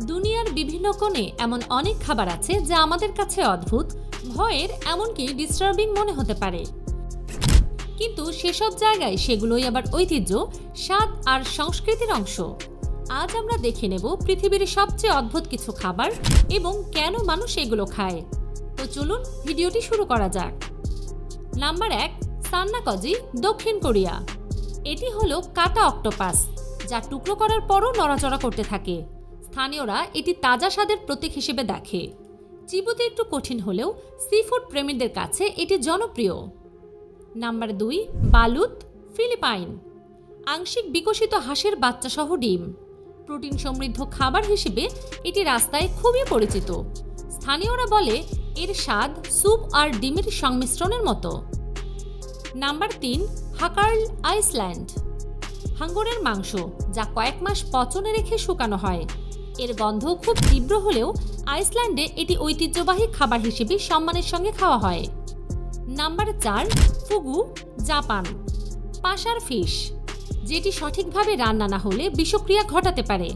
দুনিয়ার বিভিন্ন কোণে এমন অনেক খাবার আছে যা আমাদের কাছে অদ্ভুত, ভয়ের, এমনকি ডিস্টার্বিং মনে হতে পারে। কিন্তু সেসব জায়গায় সেগুলোই আবার ঐতিহ্য, স্বাদ আর সংস্কৃতির অংশ। আজ আমরা দেখে নেব পৃথিবীর সবচেয়ে অদ্ভুত কিছু খাবার এবং কেন মানুষ এগুলো খায়। তো চলুন ভিডিওটি শুরু করা যাক। নাম্বার 1, সান্নাকজি, দক্ষিণ কোরিয়া। এটি হলো কাটা অক্টোপাস, যা টুকরো করার পরও নড়াচড়া করতে থাকে। স্থানীয়রা এটি তাজা স্বাদের প্রতীক হিসেবে দেখে। চিবোতে একটু কঠিন হলেও সিফুড প্রেমীদের কাছে এটি জনপ্রিয়। Number 2, balut, Philippines. আংশিক বিকশিত হাঁসের বাচ্চা সহ ডিম। প্রোটিন সমৃদ্ধ খাবার হিসেবে এটি রাস্তায় খুবই পরিচিত। স্থানীয়রা বলে এর স্বাদ স্যুপ আর ডিমের সংমিশ্রণের মতো। Number 3, হাকার্ল, Iceland. হাঙ্গরের মাংস, যা কয়েক মাস পচনে রেখে শুকানো হয়। এর গন্ধ খুব তীব্র হলেও আইসল্যান্ডে এটি ঐতিহ্যবাহী খাবার হিসেবে সম্মানের সঙ্গে খাওয়া হয়। Number 4, fugu, Japan. পাশার ফিশ, যেটি সঠিকভাবে রান্না না হলে বিষক্রিয়া ঘটাতে পারে।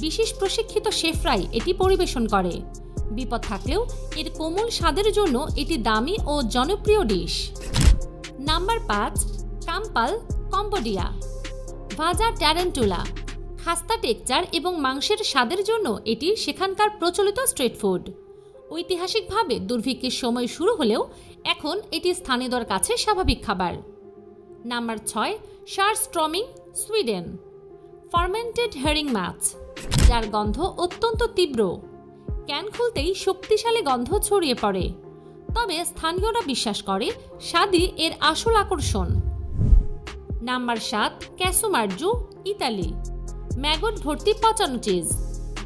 বিশেষ প্রশিক্ষিত শেফরাই এটি পরিবেশন করে। বিপদ থাকলেও এর কোমল স্বাদের জন্য এটি দামি ও জনপ্রিয় ডিশ। নাম্বার 5, কাম্পাল, কম্বোডিয়া। ভাজা ট্যারেন্টুলা, খাস্তা টেকচার এবং মাংসের স্বাদের জন্য এটি সেখানকার প্রচলিত স্ট্রিট ফুড। ঐতিহাসিকভাবে দুর্ভিক্ষের সময় শুরু হলেও এখন এটি স্থানীয়দের কাছে স্বাভাবিক খাবার। Number 6, surstromming, Sweden. Fermented herring মাছ, যার গন্ধ অত্যন্ত তীব্র। ক্যান খুলতেই শক্তিশালী গন্ধ ছড়িয়ে পড়ে। তবে স্থানীয়রা বিশ্বাস করে স্বাদই এর আসল আকর্ষণ। Number 7, ক্যাসোমার্জু, Italy. ম্যাগট ভর্তি পচানো চিজ।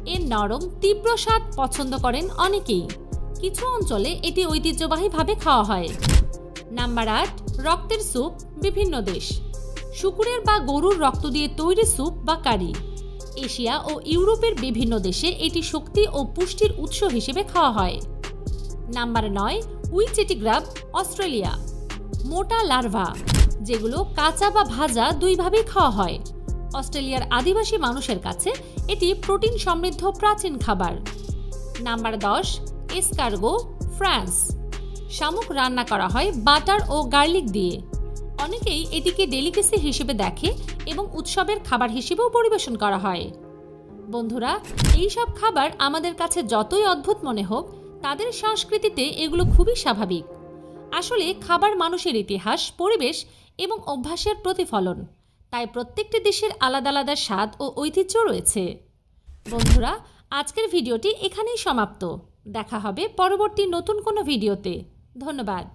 এর নরম তীব্র স্বাদ পছন্দ করেন অনেকেই। কিছু অঞ্চলে এটি ঐতিহ্যবাহীভাবে খাওয়া হয়। নাম্বার 8, রক্তের স্যুপ, বিভিন্ন দেশ। শূকরের বা গরুর রক্ত দিয়ে তৈরি স্যুপ বা কারি। এশিয়া ও ইউরোপের বিভিন্ন দেশে এটি শক্তি ও পুষ্টির উৎস হিসেবে খাওয়া হয়। Number 9, witchetty grub, Australia. মোটা লার্ভা, যেগুলো কাঁচা বা ভাজা দুইভাবেই খাওয়া হয়। অস্ট্রেলিয়ার আদিবাসী মানুষের কাছে এটি প্রোটিন সমৃদ্ধ প্রাচীন খাবার। Number 10, escargot, France. শামুক রান্না করা হয় বাটার ও গার্লিক দিয়ে। অনেকেই এটিকে ডেলিকেসি হিসেবে দেখে এবং উৎসবের খাবার হিসেবেও পরিবেশন করা হয়। বন্ধুরা, এই সব খাবার আমাদের কাছে যতই অদ্ভুত মনে হোক, তাদের সংস্কৃতিতে এগুলো খুবই স্বাভাবিক। আসলে খাবার মানুষের ইতিহাস, পরিবেশ এবং অভ্যাসের প্রতিফলন। তাই প্রত্যেকটি দেশের আলাদা আলাদা স্বাদ ও ঐতিহ্য রয়েছে। বন্ধুরা, আজকের ভিডিওটি এখানেই সমাপ্ত। দেখা হবে পরবর্তী নতুন কোনো ভিডিওতে। ধন্যবাদ।